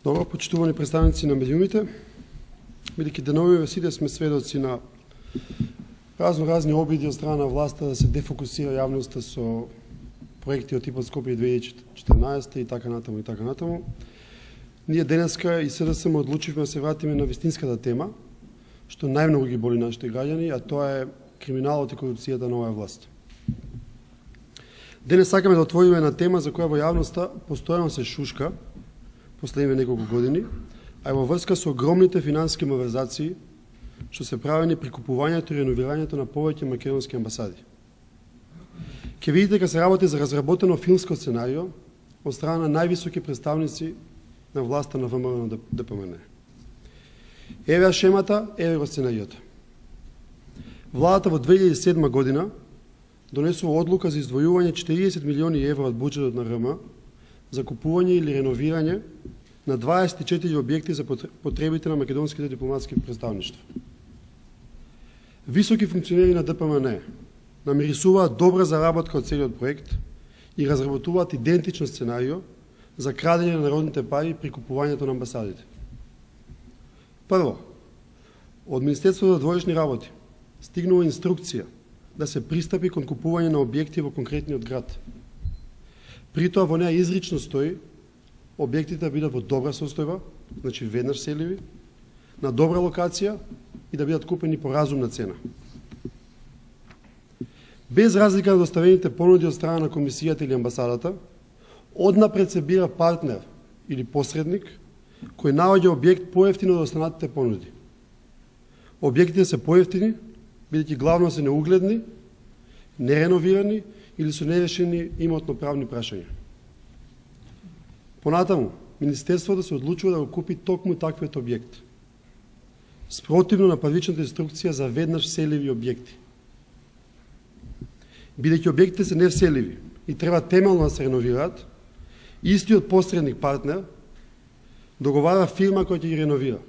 Добро, почитувани представници на медиумите, бидејќи деновиве сите сме сведоци на разни обиди од страна на власта да се дефокусира јавноста со проекти од типот Скопје 2014 и така натаму. Ние денеска и СДСМ одлучивме да се вратиме на вистинската тема, што најмногу ги боли нашите граѓани, а тоа е криминалот и корупцијата на оваа власт. Денес сакаме да отвориме на тема за која во јавноста постојано се шушка последниве неколку години, а е во врска со огромните финансиски малверзации што се правени при купувањето и реновирањето на повеќе македонски амбасади. Ке видите дека се работи за разработено филмско сценарио од страна на највисоки представници на власта на ВМРО на ДПМН. Еве шемата, еве го сценариото. Владата во 2007 година донесува одлука за издвојување 40 милиони евро од буџетот на РМ за купување или реновирање на 24 објекти за потребите на македонските дипломатски представништва. Високи функционери на ДПМН намирисуваат добра заработка од целиот проект и разработуваат идентично сценарио за крадење на народните пари при купувањето на амбасадите. Прво, од Министерството за дворешни работи стигнува инструкција да се пристапи кон купување на објекти во конкретниот град. При тоа во неа изрично стои објектите да бидат во добра состојба, значи веднаш селиви, на добра локација и да бидат купени по разумна цена. Без разлика на доставените понуди од страна на комисијата или амбасадата, однапред се бира партнер или посредник кој наоѓа објект поевтино од останатите понуди. Објектите се поевтини, бидејќи главно се неугледни, нереновирани или со нерешени имотно-правни прашања. Понатаму, Министерството се одлучува да го купи токму таквиот објект, спротивно на првичната инструкција за веднаш селиви објекти. Бидејќи објектите се невселиви и треба темелно да се реновираат, истиот посредник партнер договара фирма која ќе ги реновира.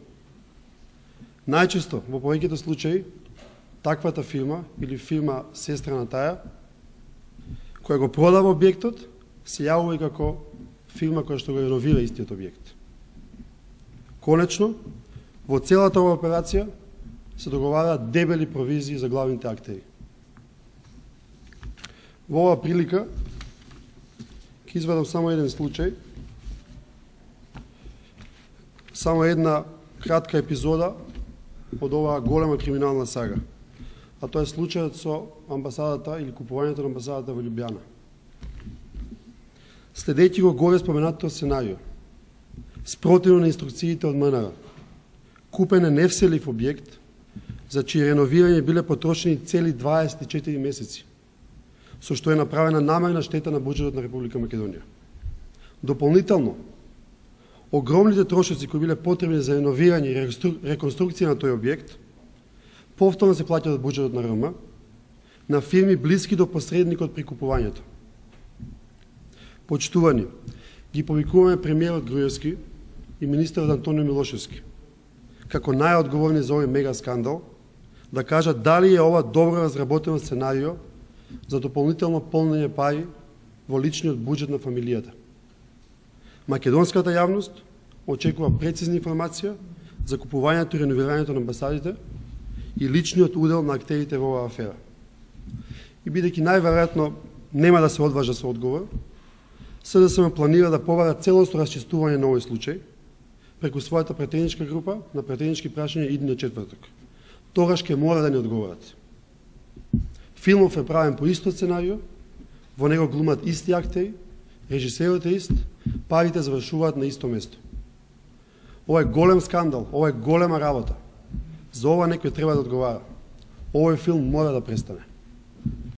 Најчесто, во повеќето случаи, таквата фирма или фирма сестра на таја, која го продава објектот, се јавува и како фирма која што го реновира истиот објект. Конечно, во целата оваа операција се договараат дебели провизии за главните актери. Во оваа прилика ќе извадам само еден случај, само една кратка епизода од оваа голема криминална сага, а тоа е случајот со амбасадата или купувањето на амбасадата во Љубљана. Следејќи го горе споменатото сценарио, спротивно на инструкциите од МНР, купен е невселив објект, за чие реновирање биле потрошени цели 24 месеци, со што е направена намерна штета на буџетот на Република Македонија. Дополнително, огромните трошоци кои биле потребни за реновирање и реконструкција на тој објект, повторно се плаќаат од буџетот на РМ на фирми блиски до посредникот при купувањето. Почитувани, ги повикуваме премиерот Груевски и министерот Антонио Милошевски, како најодговорни за овој мега скандал, да кажат дали е ова добро разработено сценарио за дополнително полнење пари во личниот буџет на фамилијата. Македонската јавност очекува прецизна информација за купувањето и реновирањето на амбасадите и личниот удел на актерите во оваа афера. И бидејќи најверојатно нема да се одважа со одговор, СДСМ планира да побара целосно расчистување на овој случај преку својата претедничка група на претеднички прашања идниот четврток. Тогаш ќе мора да ни одговорат. Филмов е правен по исто сценарио, во него глумат исти актери, режисерот е ист, парите завршуваат на исто место. Ова е голем скандал, ова е голема работа. За ова некој треба да одговара. Овој филм мора да престане.